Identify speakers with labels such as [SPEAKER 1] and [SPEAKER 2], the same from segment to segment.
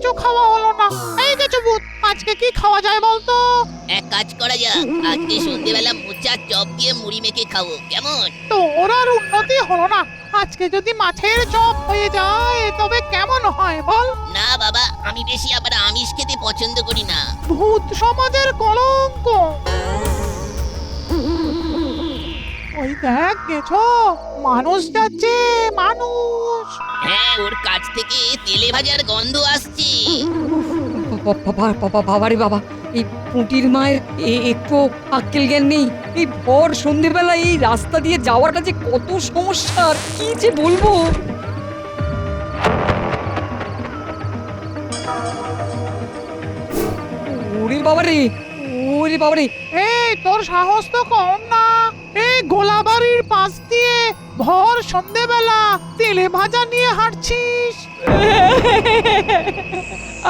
[SPEAKER 1] কিছু খাওয়া হলো না। এই কিছু ভূত, আজকে কি খাওয়া যায় বলতো?
[SPEAKER 2] এক কাজ করা যাক, আজকে সন্ধ্যেবেলা মোচার চপ দিয়ে মুড়ি মেখে খাবো, কেমন?
[SPEAKER 1] তোর আর উন্নতি হলো না। আজকে যদি মাছের চপ হয়ে যায় তবে কেমন হয় বল?
[SPEAKER 2] না বাবা, আমি বেশি আবার আমিষ খেতে পছন্দ করি না।
[SPEAKER 1] ভূত সমাজের কলঙ্ক। ওই দেখ গেছো, মানুষ যাচ্ছে, মানুষ।
[SPEAKER 2] হ্যাঁ, ওর কাছ থেকে তেলে ভাজার গন্ধ আসছে।
[SPEAKER 3] বাবারে বাবা, এই পুঁটির মায়ের একটু আক্কেল জ্ঞান নেই। এই ভর সন্ধেবেলা এই রাস্তা দিয়ে যাওয়াটা যে কত সমস্যার, কি যে বলবো। ওরে বাবারে, ওরে বাবারে।
[SPEAKER 1] এই তোর সাহস তো কম না। এই গোলাবাড়ির পাশ দিয়ে ভর সন্ধেবেলা তেলে ভাজা নিয়ে হাঁটছিস।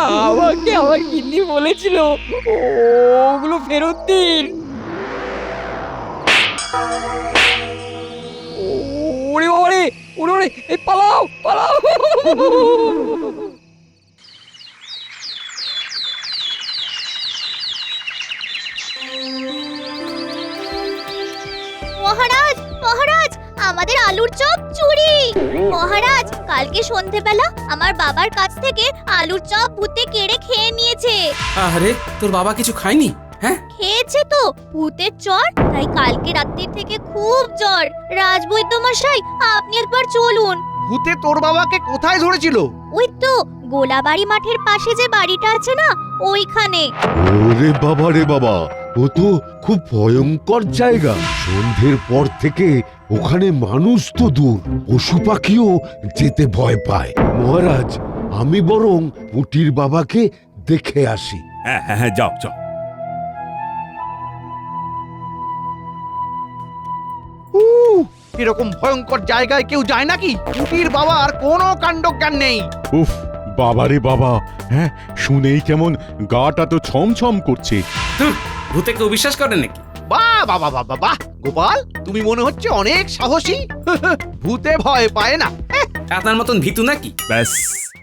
[SPEAKER 3] আমাকে আমার গিন্নি বলেছিল ওগুলো ফেরত দিন। ওরে বাবারে, ওরে ওরে, এই পালাও পালাও।
[SPEAKER 4] মহারাজ, মহারাজ, আমাদের আলুর চপ চুরি। মহারাজ, কালকে সন্ধেবেলা আমার বাবার কাছ থেকে আলুর চপ ভূতে কেড়ে খেয়ে নিয়েছে।
[SPEAKER 5] আরে তোর বাবা কিছু খায়নি? হ্যাঁ,
[SPEAKER 4] খেয়েছে তো ভূতের জ্বর, তাই কালকে রাত্রির থেকে খুব জ্বর। রাজবৈদ্য মশাই, আপনি একবার চলুন।
[SPEAKER 6] ভূতে তোর বাবাকে কোথায় ধরেছিল?
[SPEAKER 4] ওই তো গোলাবাড়ি মাঠের পাশে যে বাড়িটা আছে না, ওইখানে।
[SPEAKER 7] ওরে বাবা রে বাবা, ও তো খুব ভয়ঙ্কর জায়গা। সন্ধ্যের পর থেকে ওখানে মানুষ তো দূর, পশু পাখিও যেতে ভয় পায়। মহারাজ, আমি বরং পুটির বাবাকে দেখে আসি।
[SPEAKER 8] হ্যাঁ হ্যাঁ হ্যাঁ, যাও যাও।
[SPEAKER 6] এরকম ভয়ঙ্কর জায়গায় কেউ যায় নাকি? পুটির বাবার কোনো কাণ্ডজ্ঞান নেই।
[SPEAKER 8] উফ, বাবারে বাবা, হ্যাঁ শুনেই কেমন গাটা তো ছমছম করছে।
[SPEAKER 5] ভূতে কেউ বিশ্বাস করে নাকি?
[SPEAKER 6] বাহ বাহ বাহ বাহ বাহ, গোপাল তুমি মনে হচ্ছে অনেক সাহসী। ভূতে ভয় পায় না।
[SPEAKER 5] আপনার মতন ভীতু নাকি?
[SPEAKER 8] ব্যাস,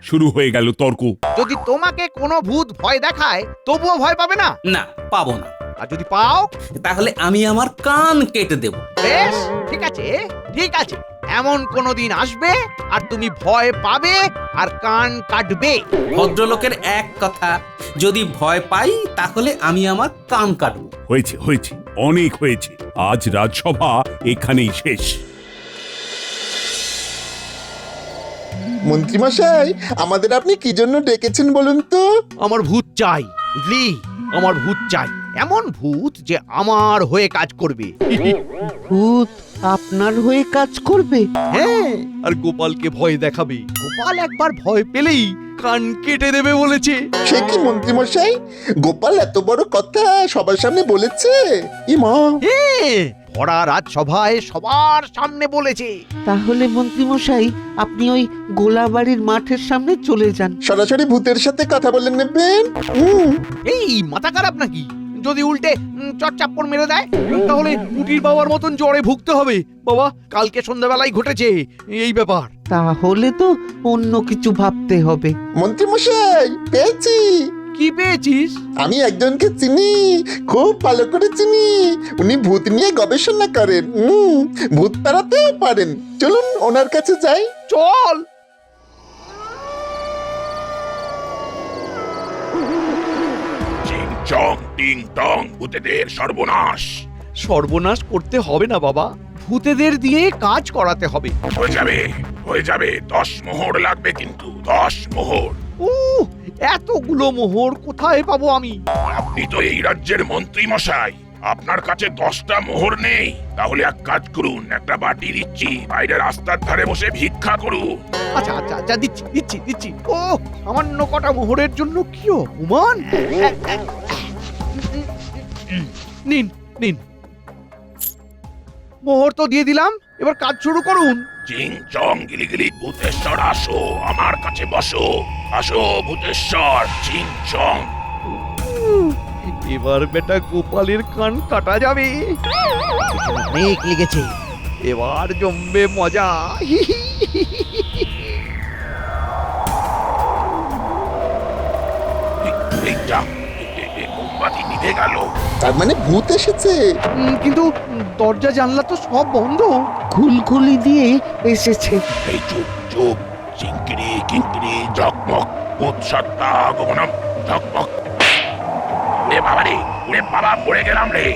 [SPEAKER 8] শুরু হয়ে গেল তর্ক।
[SPEAKER 6] যদি তোমাকে কোনো ভূত ভয় দেখায় তবুও ভয় পাবে না?
[SPEAKER 5] না, পাবো না।
[SPEAKER 6] আর যদি পাও?
[SPEAKER 5] তাহলে আমি আমার কান কেটে দেব।
[SPEAKER 6] বেশ, ঠিক আছে ঠিক আছে। এমন কোনো দিন আসবে আর তুমি ভয় পাবে আর কান কাটবে।
[SPEAKER 5] ভদ্রলোকের এক কথা, যদি ভয় পাই তাহলে আমি আমার কান কাটবো।
[SPEAKER 8] হয়েছে হয়েছে, অনেক হয়েছে। আজ রাজসভা এখানেই শেষ।
[SPEAKER 9] মন্ত্রীমশাই, আমাদের আপনি কি জন্য ডেকেছেন বলুন তো?
[SPEAKER 6] আমার ভূত চাই, বুঝলি? আমার ভূত চাই, এমন ভূত যে আমার হয়ে কাজ করবে।
[SPEAKER 10] ভূত আপনার হয়ে কাজ করবে?
[SPEAKER 6] হ্যাঁ, আর গোপালকে ভয় দেখাবে। গোপাল একবার ভয় পেলেই কান কেটে দেবে বলেছে।
[SPEAKER 9] সে কি মন্ত্রীমশাই, গোপাল এত বড় কথা সবার সামনে বলেছে? ইমা,
[SPEAKER 6] ভরা রাজসভায় সবার সামনে বলেছে।
[SPEAKER 10] তাহলে মন্ত্রীমশাই, আপনি ওই গোলাবাড়ির মাঠের সামনে চলে যান।
[SPEAKER 9] সরাসরি ভূতের সাথে কথা বলে নেবেন।
[SPEAKER 6] এই মাথা খারাপ নাকি? যদি উল্টে চটচাপ্পড় মেরে দেয় তাহলে পুটির বাবার মতন জ্বরে ভুগতে হবে। বাবা, কালকে সন্ধ্যাবেলায় ঘটেছে এই ব্যাপার।
[SPEAKER 10] তাহলে তো অন্য কিছু ভাবতে হবে।
[SPEAKER 9] মন্ত্রীমশাই, পেয়েছি।
[SPEAKER 6] কি পেয়েছিস?
[SPEAKER 9] আমি একজনকে চিনি, খুব ভালো করে চিনি। উনি ভূত নিয়ে গবেষণা করেন, ভূত তাড়াতেও পারেন। চলুন ওনার কাছে যাই।
[SPEAKER 6] চল।
[SPEAKER 8] চং টিং টং, ভূতেদের সর্বনাশ।
[SPEAKER 6] সর্বনাশ করতে হবে না বাবা, ভূতেদের দিয়ে কাজ করাতে হবে।
[SPEAKER 8] হয়ে যাবে 10 মোহর লাগবে, কিন্তু 10 মোহর।
[SPEAKER 6] এতগুলো মোহর কোথায় পাবো আমি?
[SPEAKER 8] আপনি তো এই রাজ্যের মন্ত্রী মশাই, আপনার কাছে 10টা মোহর নেই? তাহলে এক কাজ করুন, একটা বাটি দিচ্ছি, বাইরে রাস্তার ধারে বসে ভিক্ষা করুন।
[SPEAKER 6] আচ্ছা আচ্ছা আচ্ছা, দিচ্ছি দিচ্ছি দিচ্ছি। ও, সামান্য কটা মোহরের জন্য কি অপমান! নিন নিন, মোহর তো দিয়ে দিলাম, এবার কাজ শুরু করুন।
[SPEAKER 8] চিং চং গিলিগিলি, ভূতেশ্বর আসো, আমার কাছে বসো। আসো ভূতেশ্বর, চিং চং।
[SPEAKER 6] এবার বেটা গোপালের কান কাটা যাবে। অনেক লেগেছে, এবার জমবে মজা।
[SPEAKER 8] এই যা মোমবাতি নিভে গেল।
[SPEAKER 9] তার মানে ভূত এসেছে।
[SPEAKER 6] কিন্তু দরজা জানলা তো সব বন্ধ।
[SPEAKER 10] খুলখুলি দিয়ে এসেছে।
[SPEAKER 8] এই চুপ চুপ, চিংকিরি কিংকিরি ঝকমক, ভূত সত্তা গগনম ঝকমক। ওরে বাবা রে, ওরে বাবা, পড়ে গেলাম রে।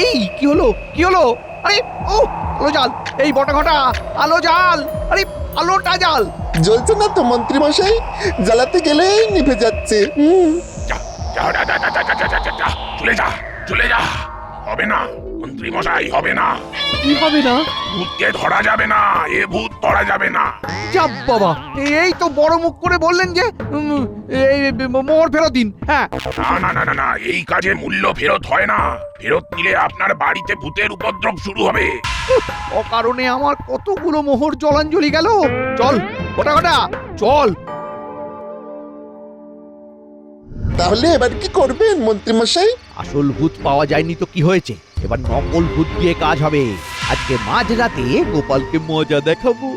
[SPEAKER 6] এই কি হলো, কি হলো? আরে ও আলো জাল, এই বটা ঘটা আলো জাল, আরে আলোটা জাল।
[SPEAKER 9] জ্বলছে না তো মন্ত্রী মশাই, জ্বালাতে গেলেই নিভে যাচ্ছে।
[SPEAKER 8] যা যা যা যা যা যা যা যা যা, চলে যা চলে যা। হবে না মন্ত্রী মশাই, হবে না।
[SPEAKER 6] কি হবে না?
[SPEAKER 8] ভূতকে ধরা যাবে না, এ ভূত ধরা যাবে না।
[SPEAKER 6] চাপ বাবা, এই তো বড় মুখ করে বললেন যে এই মোহর ফেরত দিন। হ্যাঁ,
[SPEAKER 8] না না না না না, এই কাজে মূল্য ফেরত হয় না। ফেরত নিলে আপনার বাড়িতে ভূতের উপদ্রব শুরু হবে।
[SPEAKER 6] অকারণে আমার কতগুলো মোহর জলাঞ্জলি গেল। চল বটা ঘটা চল।
[SPEAKER 9] তাহলে এবার কি করবেন মন্ত্রী মশাই?
[SPEAKER 6] আসল ভূত পাওয়া যায়নি তো কি হয়েছে, এবার নকল ভূত দিয়ে কাজ হবে। আজকে মাঝরাতে গোপালকে মজা দেখাবো।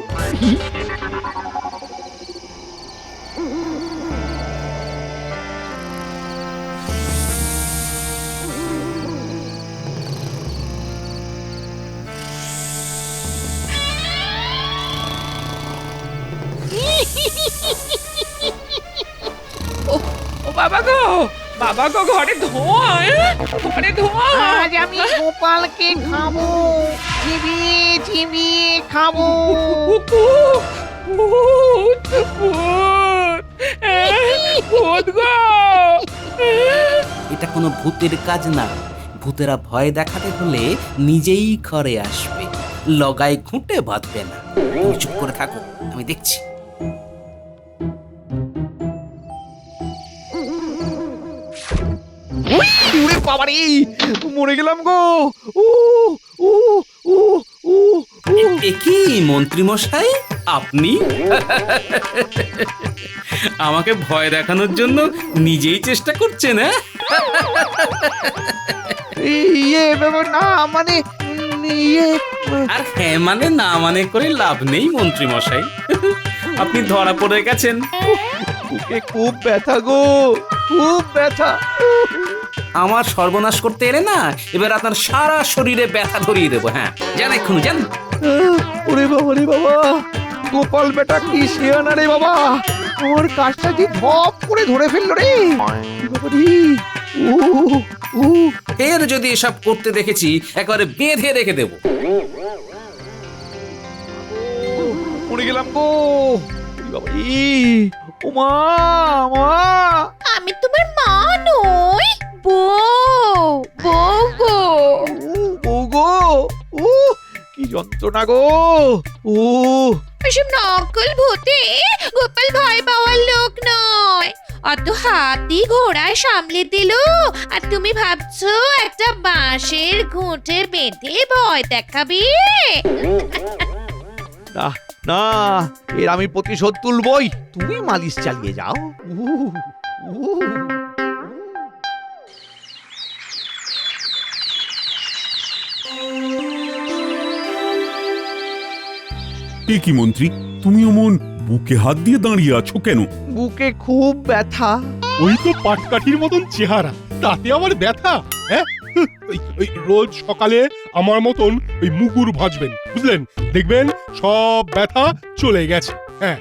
[SPEAKER 3] ও বাবা গো ঘরে ধোঁয়া, ঘরে ধোঁয়া।
[SPEAKER 1] আজ আমি গোপালকে খাবো, চিবিয়ে চিবিয়ে খাবো।
[SPEAKER 3] ভূত ভূত ভূত গো।
[SPEAKER 5] এটা কোনো ভূতের কাজ না। ভূতেরা ভয় দেখাতে হলে নিজেই ঘরে আসবে, লগায় ঘুঁটে বাঁধবে না। তুমি চুপ করে থাকো, আমি দেখছি।
[SPEAKER 6] উড়ে বাবারে, মরে গেলাম গো। ও ও ও ও
[SPEAKER 5] এ কি মন্ত্রী মশাই, আপনি আমাকে ভয় দেখানোর জন্য নিজেই চেষ্টা করছেন?
[SPEAKER 6] ইয়ে না মানে ইয়ে।
[SPEAKER 5] আর হ্যাঁ মানে না মানে করে লাভ নেই মন্ত্রী মশাই, আপনি ধরা পড়ে গেছেন।
[SPEAKER 6] বুকে খুব ব্যথা গো, খুব ব্যথা।
[SPEAKER 5] আমার সর্বনাশ করতে এলে না, এবার আপনার সারা শরীরে ব্যথা ধরিয়ে দেবো। হ্যাঁ জান, এক্ষুনি জান।
[SPEAKER 6] ওরে বাবা রে বাবা, গোপাল বেটা কি শিয়ানা রে বাবা, আমার কাজটা যে ধপ করে ধরে ফেললো রে।
[SPEAKER 5] ফের যদি এসব করতে দেখেছি, একেবারে বেঁধে রেখে দেবো।
[SPEAKER 6] পড়ে গেলাম গো। ও মা, মা,
[SPEAKER 4] আমি তোমার মা নই, বউ, বউ গো।
[SPEAKER 6] ও গো, ও কি যন্ত্রণা গো। ও
[SPEAKER 4] এসব নকল ভূতে গোপাল ভয় পাওয়ার লোক নয়। অত হাতি ঘোড়ায় সামলে দিল, আর তুমি ভাবছো একটা বাঁশের ঘুঁটে বেঁধে ভয় দেখাবে?
[SPEAKER 6] না না, এর আমি প্রতিশোধ তুলবই। তুমি মালিশ চালিয়ে যাও।
[SPEAKER 11] এ কি মন্ত্রী, তুমি অমন বুকে হাত দিয়ে দাঁড়িয়ে আছো কেন?
[SPEAKER 6] বুকে খুব ব্যথা।
[SPEAKER 12] ওই তো পাটকাঠির মতন চেহারা, তাতে আমার ব্যথা? হ্যাঁ, ওই রোজ সকালে আমার মতন ওই মুগুর ভাজবেন, বুঝলেন? দেখবেন সব ব্যথা চলে গেছে। হ্যাঁ,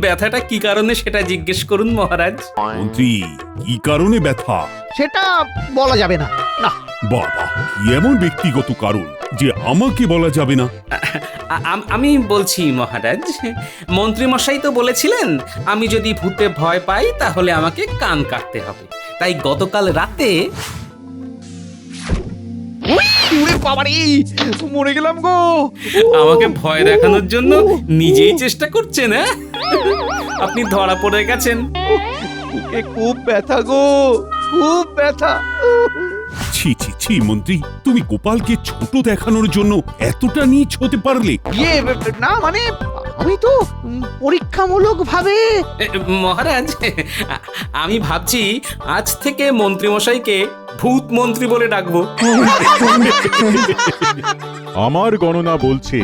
[SPEAKER 5] ব্যথাটা কি কারণে সেটা জিজ্ঞেস করুন মহারাজ।
[SPEAKER 11] মন্ত্রী, কি কারণে ব্যথা?
[SPEAKER 6] সেটা বলা যাবে না। না
[SPEAKER 11] বাবা, কি এমন ব্যক্তিগত কারণ যে আমাকে বলা যাবে না?
[SPEAKER 5] আমি বলছি মহারাজ, মন্ত্রী মশাই তো বলেছিলেন আমি যদি ভূতে ভয় পাই তাহলে আমাকে কান কাটতে হবে। তাই গতকাল রাতে
[SPEAKER 6] মরে গেলাম গো।
[SPEAKER 5] আমাকে ভয় দেখানোর জন্য নিজেই চেষ্টা করছেন। হ্যাঁ, আপনি ধরা পড়ে গেছেন।
[SPEAKER 6] বুকে খুব ব্যথা গো, খুব ব্যথা।
[SPEAKER 11] ছি ছি ছি মন্ত্রী, তুমি গোপালকে ছোট দেখানোর জন্য এতটা নীচ হতে পারলে?
[SPEAKER 6] ইয়ে না মানে, আমি তো পরীক্ষামূলক ভাবে।
[SPEAKER 5] মহারাজ, আমি ভাবছি আজ থেকে মন্ত্রী মশাইকে ভূত মন্ত্রী বলে ডাকবো।
[SPEAKER 12] আমার গণনা বলছে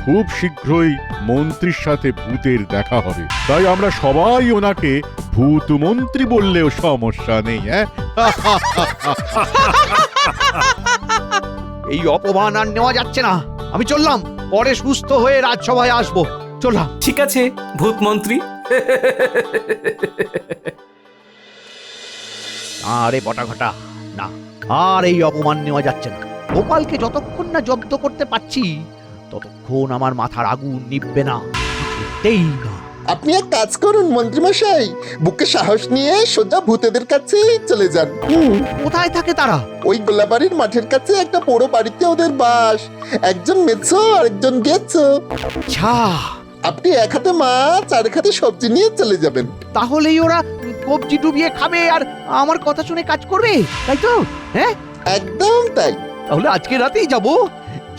[SPEAKER 13] খুব শীঘ্রই মন্ত্রীর সাথে ভূতের দেখা হবে, তাই আমরা সবাই ওনাকে ভূত মন্ত্রী বললেও সমস্যা নেই। হ্যাঁ,
[SPEAKER 6] এই অপমান আর নেওয়া যাচ্ছে না। আমি চললাম, পরে সুস্থ হয়ে রাজসভায় আসবো। চললাম।
[SPEAKER 5] ঠিক আছে ভূত মন্ত্রী।
[SPEAKER 6] আরে বটাঘটা, না আর এই অপমান নেওয়া যাচ্ছে না। গোপালকে যতক্ষণ না জব্দ করতে পারছি ততক্ষণ আমার মাথার আগুন নিভবে না, কিছুতেই না।
[SPEAKER 9] আপনি এক কাজ করুন মন্ত্রীমশাই, বুকে সাহস নিয়ে সোজা ভূতেদের কাছেই চলে যান।
[SPEAKER 6] কোথায় থাকে তারা?
[SPEAKER 9] ওই গোলাবাড়ির মাঠের কাছে একটা বড় বাড়িতে ওদের বাস। একজন মেছো আর একজন গেছো।
[SPEAKER 6] আচ্ছা,
[SPEAKER 9] আপনি এক হাতে মাছ আর এক হাতে সবজি নিয়ে চলে যাবেন।
[SPEAKER 6] তাহলেই ওরা কবজি ডুবিয়ে খাবে আর আমার কথা শুনে কাজ করবে, তাই তো? হ্যাঁ,
[SPEAKER 9] একদম তাই।
[SPEAKER 6] তাহলে আজকে রাতেই যাব।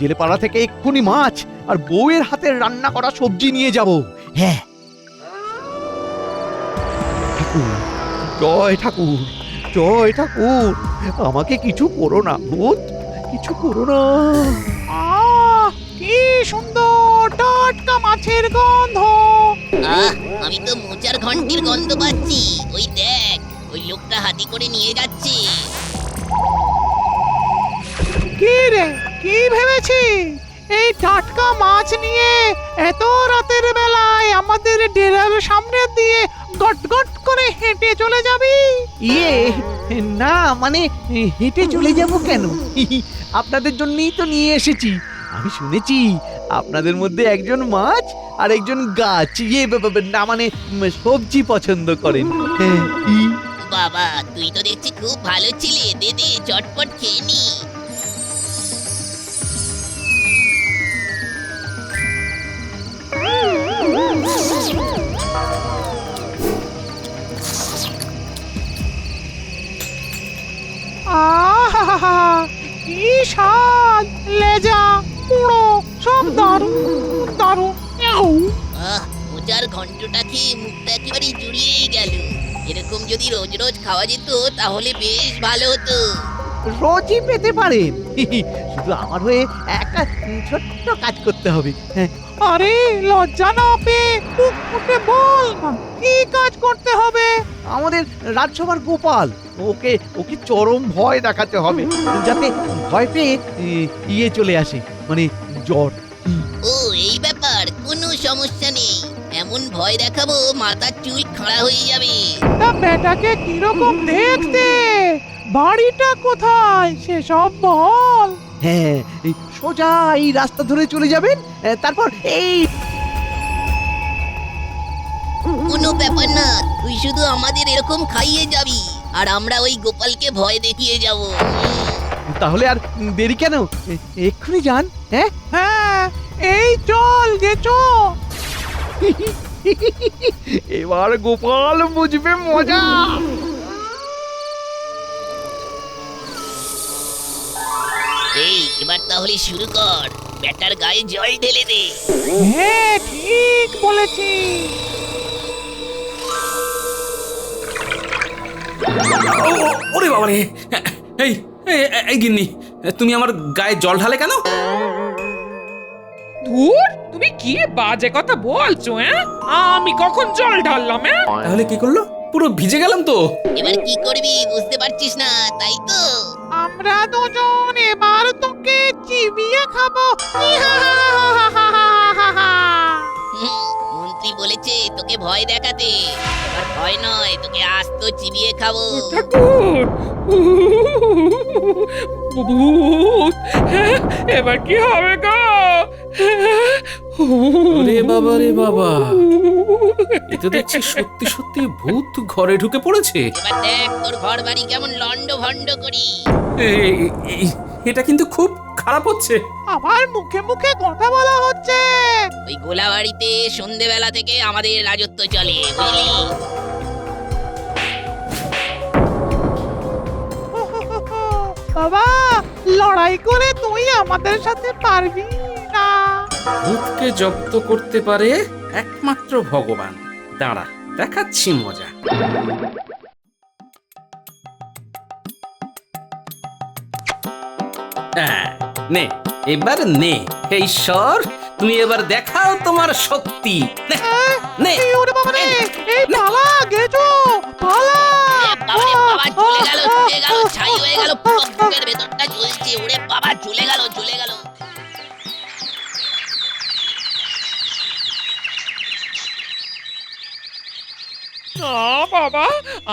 [SPEAKER 6] জেলেপাড়া থেকে এক্ষুনি মাছ আর বউয়ের হাতের রান্না করা সবজি নিয়ে যাব। হ্যাঁ। ঠাকুর, জয় ঠাকুর, জয় ঠাকুর, আমাকে কিছু করো না ভূত, কিছু করো না।
[SPEAKER 1] কি সুন্দর টাটকা মাছের গন্ধ!
[SPEAKER 2] আমি তো মোচার ঘন্টির গন্ধ পাচ্ছি। ওই দেখ, ওই লোকটা হাতি করে নিয়ে যাচ্ছে।
[SPEAKER 1] কি রে, কি ভেবেছি এই টাটকা মাছ নিয়ে এত রাতের বেলায় আমাদের ডেরার সামনে দিয়ে গট গট করে হেঁটে চলে যাবি?
[SPEAKER 6] ইয়ে না, মানে হেঁটে চলে যাব কেন? আপনাদের জন্যই তো নিয়ে এসেছি। আমি শুনেছি আপনাদের মধ্যে একজন মাছ আর একজন গাছ, না মানে সবজি পছন্দ করেন।
[SPEAKER 2] বাবা, তুই তো দেখছি খুব ভালো ছেলে। দে দে, চটপট খেয়ে নি।
[SPEAKER 1] আহা, কি স্বাদ! লেজা, পুরো সব দারুণ দারুণ।
[SPEAKER 2] মোচার ঘন্টটা খেয়ে মুখটা একেবারে জুড়িয়েই গেল। এরকম যদি রোজ রোজ খাওয়া যেত তাহলে বেশ ভালো হতো।
[SPEAKER 6] রোজই পেতে পারেন, শুধু আমার হয়ে একটা ছোট্ট কাজ করতে হবে।
[SPEAKER 1] আরে লজ্জা না পেয়ে মুখ ফুটে বল না, কি কাজ করতে হবে?
[SPEAKER 6] আমাদের রাজসভার গোপাল, ওকে ওকে চরম ভয় দেখাতে হবে, যাতে ভয় পেয়ে ইয়ে চলে আসে, মানে জ্বর।
[SPEAKER 2] ও এই ব্যাপার, কোনো সমস্যা নেই। এমন ভয় দেখাবো মাথার চুল খাড়া হয়ে যাবে।
[SPEAKER 1] তা বেটাকে কিরকম দেখতে, বাড়িটা কোথায় সেসব বল।
[SPEAKER 6] হ্যাঁ, সোজা এই রাস্তা ধরে চলে যাবেন, তারপর এই।
[SPEAKER 2] কোনো ব্যাপার না, তুই শুধু আমাদের এরকম খাইয়ে যাবি আর আমরা ওই গোপালকে ভয় দেখিয়ে যাব।
[SPEAKER 6] তাহলে আর দেরি কেন, এক্ষুনি যান। হ্যাঁ
[SPEAKER 1] হ্যাঁ, এই চল গেছো।
[SPEAKER 6] এবার গোপাল বুঝবে মজা।
[SPEAKER 2] এই এবার তাহলে শুরু কর, ব্যাটার গায়ে জল ঢেলে দে।
[SPEAKER 1] হ্যাঁ, ঠিক বলেছি।
[SPEAKER 5] ওরে বাবা রে! এই এই গিন্নি, তুমি আমার গায়ে জল ঢালে কেন?
[SPEAKER 14] ধুর, তুমি কি বাজে কথা বলছো? আমি কখন জল ঢাললাম?
[SPEAKER 5] তাহলে কি করলো? পুরো ভিজে গেলাম তো।
[SPEAKER 2] এবার কি করবি বুঝতে পারছিস না, তাই তো?
[SPEAKER 1] আমরা দুজন এবার তোকে চিবিয়ে খাবো।
[SPEAKER 2] মন্ত্রী বলেছে তোকে ভয় দেখাতে। এবার ভয় নয়, তোকে আস্ত চিবিয়ে খাবো।
[SPEAKER 14] ঠাকুর, ভূত, এবার কি হবে গো?
[SPEAKER 5] রে বাবা রে বাবা, এ তো দেখছি সত্যি সত্যি ভূত ঘরে ঢুকে পড়েছে।
[SPEAKER 2] এবার দেখ তোর ঘর বাড়ি কেমন লন্ড ভন্ড করি।
[SPEAKER 5] এটা কিন্তু খুব খারাপ হচ্ছে।
[SPEAKER 1] আমার মুখে মুখে কথা বলা হচ্ছে।
[SPEAKER 2] ওই গোলাবাড়িতে সন্ধেবেলা থেকে আমাদের রাজত্ব চলে, বুঝলি?
[SPEAKER 1] বাবা, লড়াই করে তুই আমাদের সাথে পারবি না।
[SPEAKER 5] ভূতকে জব্দ করতে পারে একমাত্র ভগবান। দাঁড়া, দেখাচ্ছি মজা। নে, এবার নে। এই ঈশ্বর, তুমি এবার দেখাও তোমার শক্তি নে, নে।
[SPEAKER 1] এই ওরে বাবা রে, এই পালা গেছো পালা।
[SPEAKER 2] বাবারে বাবা, চলে গেল ছাই হয়ে গেল, পুরো বুকের ভেতরটা জ্বলছে। ওরে বাবা, চলে গেল।
[SPEAKER 14] না বাবা,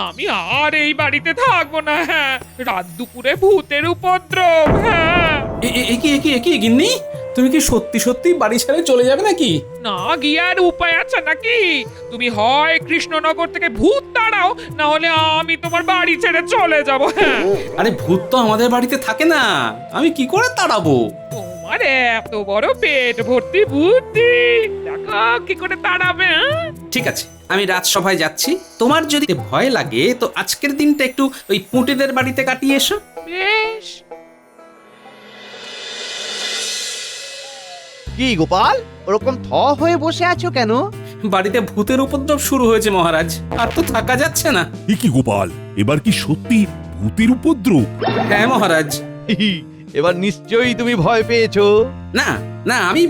[SPEAKER 14] আমি আর এই বাড়িতে থাকবো না। হ্যাঁ, রাত দুপুরে ভূতের উপদ্রব। হ্যাঁ,
[SPEAKER 5] এ কি গিন্নি, তুমি কি সত্যি সত্যি বাড়ি ছেড়ে চলে যাবে নাকি?
[SPEAKER 14] না গিয়ে আর উপায় আছে নাকি? তুমি হয় কৃষ্ণনগর থেকে ভূত তাড়াও, না হলে আমি তোমার বাড়ি ছেড়ে চলে যাব। হ্যাঁ,
[SPEAKER 5] আরে ভূত তো আমাদের বাড়িতে থাকে না, আমি কি করে তাড়াবো?
[SPEAKER 14] তোমার এত বড় পেট ভর্তি বুদ্ধি, দেখো কি করে তাড়াবে। হ্যাঁ?
[SPEAKER 5] ঠিক আছে, আমি রাজসভায় যাচ্ছি। তোমার যদি ভয় লাগে তো আজকের দিনটা একটু ওই পুঁটিদের বাড়িতে কাটিয়ে এসো।
[SPEAKER 14] বেশ।
[SPEAKER 6] কি গোপাল, ওরকম থ হয়ে বসে আছো কেন?
[SPEAKER 5] বাড়িতে ভূতের উপদ্রব শুরু হয়েছে মহারাজ, আর তো থাকা যাচ্ছে না।
[SPEAKER 11] এ কি গোপাল, এবার কি সত্যি ভূতের উপদ্রব?
[SPEAKER 5] হ্যাঁ মহারাজ।
[SPEAKER 6] এবার নিশ্চয়ই তুমি ভয় পেয়েছো।
[SPEAKER 5] না না, আমি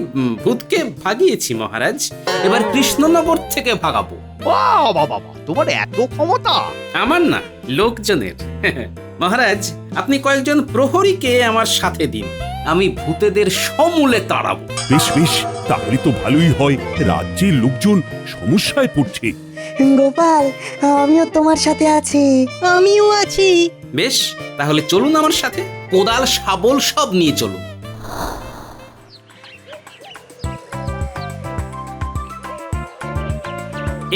[SPEAKER 5] ভূতকে ভাগিয়েছি মহারাজ, এবার কৃষ্ণনগর থেকে ভাগাবো।
[SPEAKER 6] বাবা বাবা, তোমার এত ক্ষমতা!
[SPEAKER 5] আমার না, লোকজনের। মহারাজ, আপনি কয়েকজন প্রহরীকে আমার সাথে দিন, আমি ভূতেদের সমূলে তাড়াবো।
[SPEAKER 11] বেশ বেশ, তাহলে তো ভালোই হয়, রাজ্যের লোকজন সমস্যায় পড়ছে।
[SPEAKER 10] গোপাল, আমিও তোমার সাথে আছি। আমিও আছি।
[SPEAKER 5] বেশ, তাহলে চলুন আমার সাথে, কোদাল শাবল সব নিয়ে চলুন।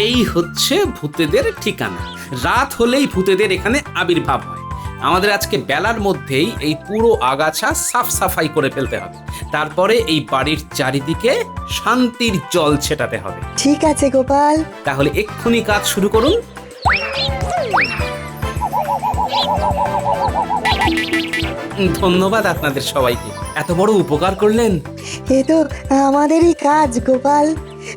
[SPEAKER 5] এই হচ্ছে ভূতেদের ঠিকানা। রাত হলেই ভূতেদের এখানে আবির্ভাব হয়। আমাদের আজকে বেলার মধ্যেই এই পুরো আগাছা সাফ সাফাই করে ফেলতে হবে, তারপরে এই বাড়ির চারিদিকে শান্তির জল ছেটাতে হবে।
[SPEAKER 10] ঠিক আছে গোপাল।
[SPEAKER 5] তাহলে এক্ষুনি কাজ শুরু করুন। ধন্যবাদ আপনাদের সবাইকে, এত বড় উপকার করলেন।
[SPEAKER 10] এ তো আমাদেরই কাজ গোপাল।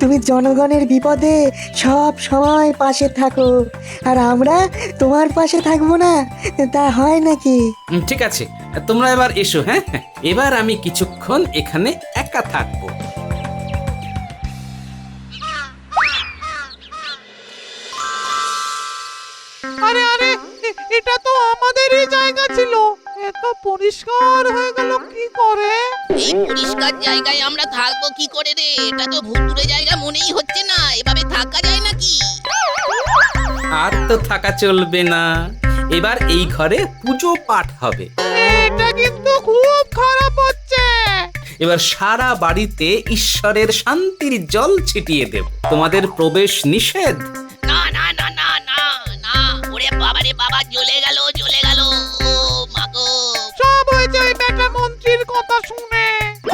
[SPEAKER 10] তুমি জনগণের বিপদে সব সময় পাশে থাকো, আর আমরা তোমার পাশে থাকবো না, তা হয় নাকি?
[SPEAKER 5] ঠিক আছে, তোমরা এবার এসো। হ্যাঁ, এবার আমি কিছুক্ষণ এখানে একা থাকবো।
[SPEAKER 1] আরে আরে, এটা তো আমাদেরই জায়গা ছিল, এত পরিষ্কার হয়ে গেল কি করে?
[SPEAKER 2] এই পরিষ্কার জায়গায় আমরা থাকবো কি করে রে? এটা তো ভুতুরে জায়গা মনেই হচ্ছে না, এভাবে থাকা যায় নাকি?
[SPEAKER 5] আর তো থাকা চলবে না, এবার এই ঘরে পুজো পাঠ হবে।
[SPEAKER 1] এটা কিন্তু খুব খারাপ হচ্ছে।
[SPEAKER 5] এবার সারা বাড়িতে ঈশ্বরের শান্তির জল ছিটিয়ে দেব। তোমাদের প্রবেশ নিষেধ।
[SPEAKER 2] না না না না না না, ওরে বাবারে বাবা, জ্বলে গেল। ও মাগো,
[SPEAKER 1] সব হয়েছে এই বেটা মন্ত্রীর কথা শুনে।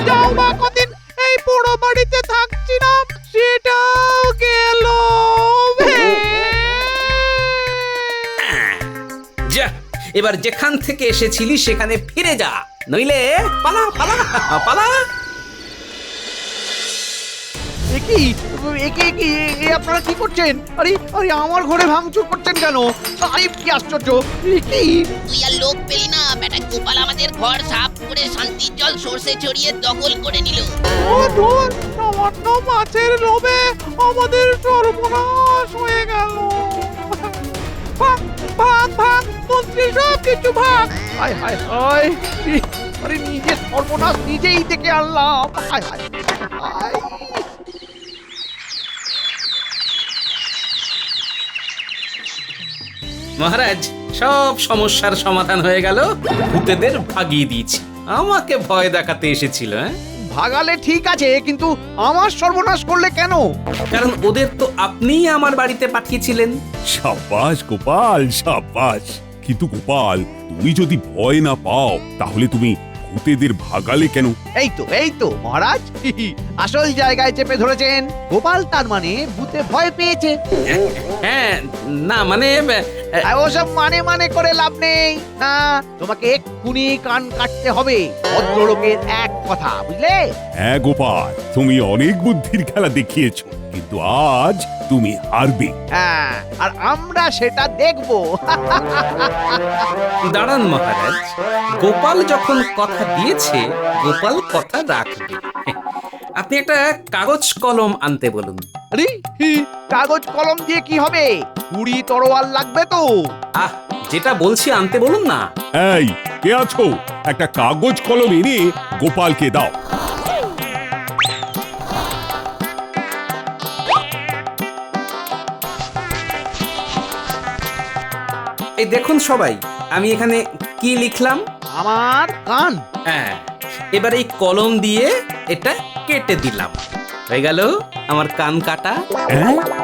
[SPEAKER 1] যাও বা কদিন এই পোড়ো বাড়িতে থাকছিলাম, সেটাও গেল।
[SPEAKER 5] যা, এবার যেখান থেকে এসেছিলি সেখানে ফিরে যা, নইলে পালা পালা পালা।
[SPEAKER 6] আপনারা কি করছেন? আরে আরে, আমার ঘরে ভাঙচুর করছেন কেন? আরে কি আশ্চর্য! কি
[SPEAKER 2] তুই আর লোক পেলি না, বেটা গোপাল আমাদের ঘর সাফ করে শান্তির জল সর্ষে ছড়িয়ে দখল করে নিল।
[SPEAKER 1] ও ধুর, সামান্য মাছের লোভে আমাদের সর্বনাশ হয়ে গেল। ভাগ ভাগ ভাগ, মন্ত্রী সব কিছু ভাগ।
[SPEAKER 6] হায় হায় হায়! আরে নিজের সর্বনাশ নিজেই থেকে আনলাম। হায় হায় হায়!
[SPEAKER 5] মহারাজ, সব সমস্যার সমাধান হয়ে গেল, ভূতেদের ভাগিয়ে দিয়েছি। আমাকে ভয় দেখাতে এসেছিল।
[SPEAKER 6] ভাগালে ঠিক আছে, কিন্তু আমার সর্বনাশ করলে কেন?
[SPEAKER 5] কারণ ওদের তো আপনিই আমার বাড়িতে পাঠিয়েছিলেন।
[SPEAKER 11] সাব্বাস গোপাল, সাব্বাস। কিন্তু গোপাল, তুমি যদি ভয় না পাও তাহলে তুমি ভূতেদের ভাগালে কেন?
[SPEAKER 6] এই তো মহারাজ, আসল জায়গায় চেপে ধরেছেন। গোপাল তার মানে ভূতে ভয় পেয়েছে।
[SPEAKER 5] হ্যাঁ, না মানে
[SPEAKER 6] ওসব মানে করে লাভ নেই। না, তোমাকে এক্ষুনি কান কাটতে হবে। ভদ্রলোকের এক কথা, বুঝলে?
[SPEAKER 11] হ্যাঁ গোপাল, তুমি অনেক বুদ্ধির খেলা দেখিয়েছো, কিন্তু আজ তুমি হারবে।
[SPEAKER 6] হ্যাঁ, আর আমরা সেটা দেখবো।
[SPEAKER 5] দাঁড়ান মহারাজ, গোপাল যখন কথা দিয়েছে, গোপাল কথা রাখবে। আপনি একটা কাগজ কলম আনতে বলুন।
[SPEAKER 6] আরে কাগজ কলম দিয়ে কি হবে? ছুরি তরোয়াল লাগবে তো?
[SPEAKER 5] আহ, যেটা বলছি আনতে বলুন না।
[SPEAKER 11] এই কে আছো? একটা কাগজ কলম এনে গোপালকে দাও।
[SPEAKER 5] এই দেখুন সবাই, আমি এখানে কি লিখলাম।
[SPEAKER 6] আমার কান।
[SPEAKER 5] হ্যাঁ, এবার এই কলম দিয়ে এটা কেটে দিলাম। হয়ে গেল আমার কান কাটা।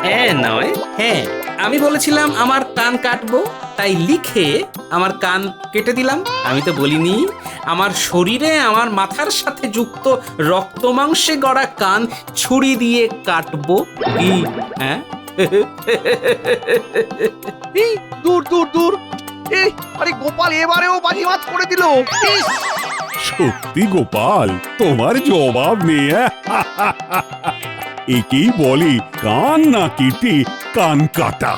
[SPEAKER 5] হ্যাঁ নয়, হ্যাঁ আমি বলেছিলাম আমার কান কাটবো, তাই লিখে আমার কান কেটে দিলাম। আমি তো বলিনি আমার শরীরে আমার মাথার সাথে যুক্ত রক্ত মাংসে গড়া কান ছুরি দিয়ে কাটবো। কি হ্যাঁ?
[SPEAKER 6] এই দূর দূর দূর। আরে গোপাল এবারেও বাজিমাত করে দিল।
[SPEAKER 11] সত্যি গোপাল, তোমার জবাব নেই। একেই বলে কান না কেটে কান কাটা।